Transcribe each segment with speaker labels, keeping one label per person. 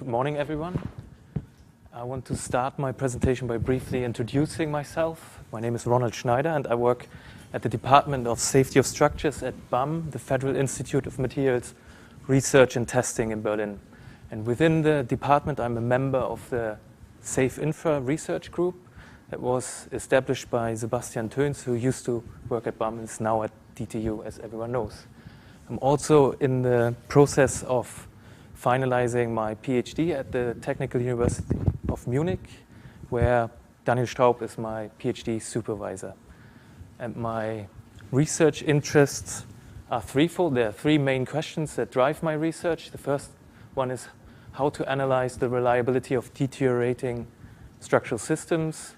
Speaker 1: Good morning, everyone. I want to start my presentation by briefly introducing myself. My name is Ronald Schneider, and I work at the Department of Safety of Structures at BAM, the Federal Institute of Materials Research and Testing in Berlin. And within the department, I'm a member of the Safe Infra Research Group that was established by Sebastian Töns, who used to work at BAM and is now at DTU, as everyone knows. I'm also in the process of finalizing my PhD at the Technical University of Munich, where Daniel Straub is my PhD supervisor. And my research interests are threefold. There are three main questions that drive my research. The first one is how to analyze the reliability of deteriorating structural systems,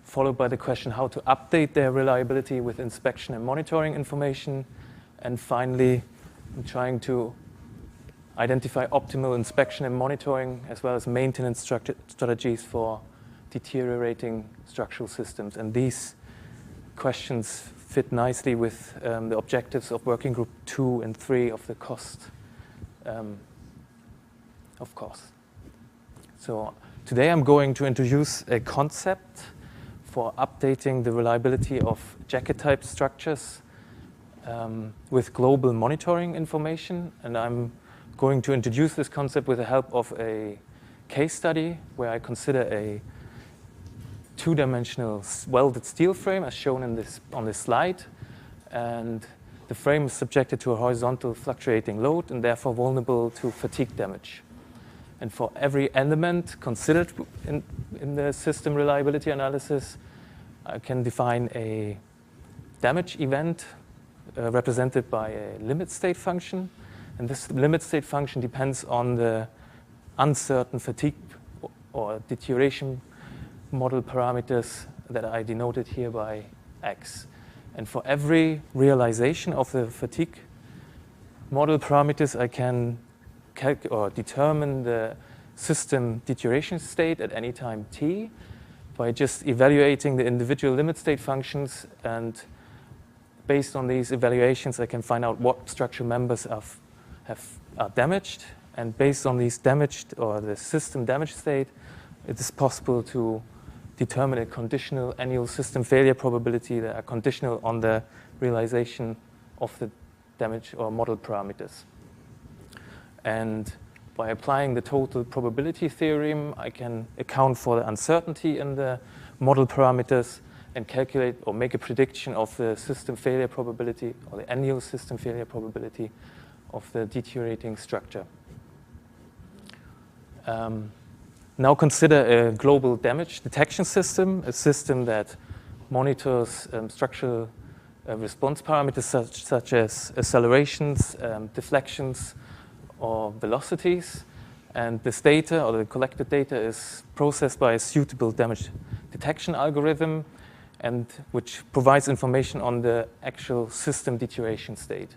Speaker 1: followed by the question how to update their reliability with inspection and monitoring information. And finally, I'm trying to identify optimal inspection and monitoring as well as maintenance strategies for deteriorating structural systems. And these questions fit nicely with the objectives of Working Group 2 and 3 of the cost. So today I'm going to introduce a concept for updating the reliability of jacket-type structures with global monitoring information, and I'm going to introduce this concept with the help of a case study where I consider a two-dimensional welded steel frame as shown on this slide, and the frame is subjected to a horizontal fluctuating load and therefore vulnerable to fatigue damage. And for every element considered in the system reliability analysis, I can define a damage event represented by a limit state function. And this limit state function depends on the uncertain fatigue or deterioration model parameters that I denoted here by X. And for every realization of the fatigue model parameters, I can determine the system deterioration state at any time t by just evaluating the individual limit state functions, and based on these evaluations, I can find out what structural members are damaged, and based on these damaged or the system damage state, it is possible to determine a conditional annual system failure probability that are conditional on the realization of the damage or model parameters. And by applying the total probability theorem, I can account for the uncertainty in the model parameters and calculate or make a prediction of the system failure probability or the annual system failure probability of the deteriorating structure. Now consider a global damage detection system, a system that monitors structural response parameters such as accelerations, deflections, or velocities. And this data, or the collected data, is processed by a suitable damage detection algorithm, and which provides information on the actual system deterioration state.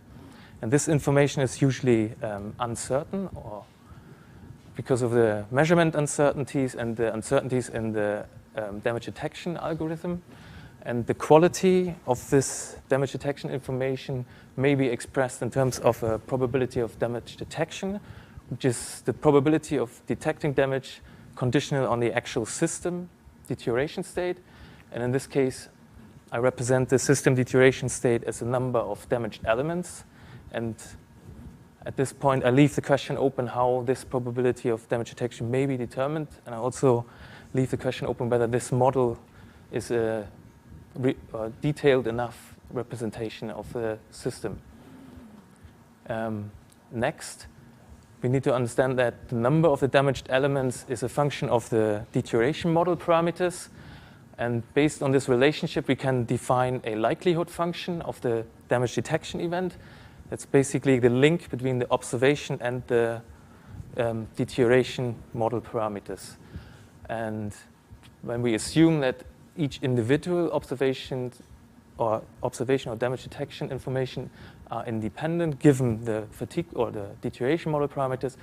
Speaker 1: And this information is usually uncertain, or because of the measurement uncertainties and the uncertainties in the damage detection algorithm. And the quality of this damage detection information may be expressed in terms of a probability of damage detection, which is the probability of detecting damage conditional on the actual system deterioration state. And in this case, I represent the system deterioration state as a number of damaged elements. And at this point, I leave the question open how this probability of damage detection may be determined. And I also leave the question open whether this model is a detailed enough representation of the system. Next, we need to understand that the number of the damaged elements is a function of the deterioration model parameters. And based on this relationship, we can define a likelihood function of the damage detection event. That's basically the link between the observation and the deterioration model parameters. And when we assume that each individual observation or damage detection information are independent given the fatigue or the deterioration model parameters,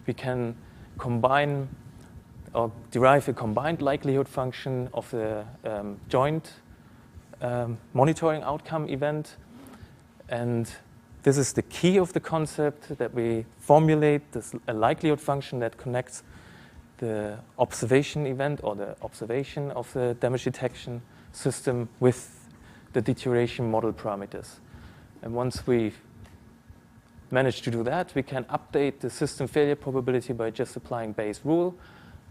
Speaker 1: we can combine or derive a combined likelihood function of the joint monitoring outcome event. And This is the key of the concept, that we formulate a likelihood function that connects the observation event or the observation of the damage detection system with the deterioration model parameters. And once we manage to do that, we can update the system failure probability by just applying Bayes' rule.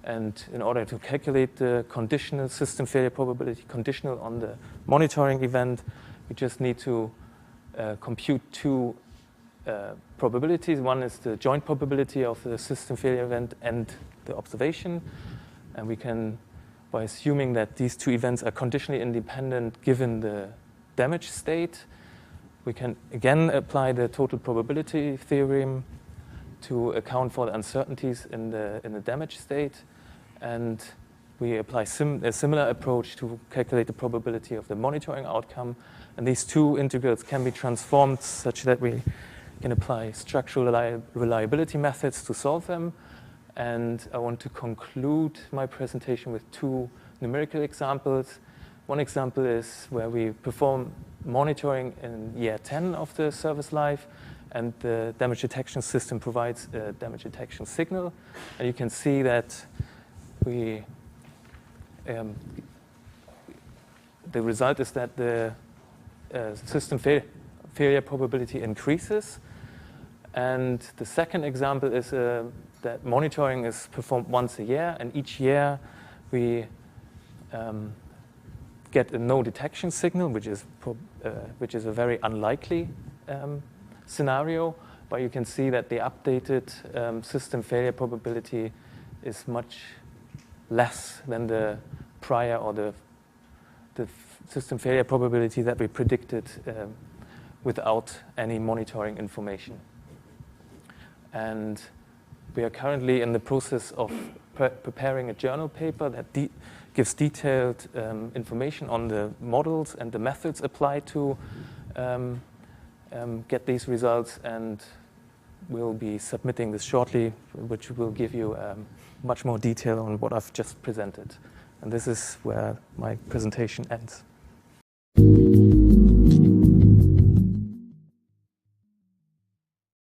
Speaker 1: And in order to calculate the conditional system failure probability, conditional on the monitoring event, we just need to compute two probabilities. One is the joint probability of the system failure event and the observation. And we can, by assuming that these two events are conditionally independent given the damage state, we can again apply the total probability theorem to account for the uncertainties in the damage state. And we apply a similar approach to calculate the probability of the monitoring outcome. And these two integrals can be transformed such that we can apply structural reliability methods to solve them. And I want to conclude my presentation with two numerical examples. One example is where we perform monitoring in year 10 of the service life, and the damage detection system provides a damage detection signal. And you can see that the result is that the system failure probability increases. And the second example is that monitoring is performed once a year, and each year we get a no detection signal, which is a very unlikely scenario. But you can see that the updated system failure probability is much less than the prior or the system failure probability that we predicted without any monitoring information. And we are currently in the process of preparing a journal paper that gives detailed information on the models and the methods applied to get these results, and we'll be submitting this shortly, which will give you much more detail on what I've just presented. And this is where my presentation ends.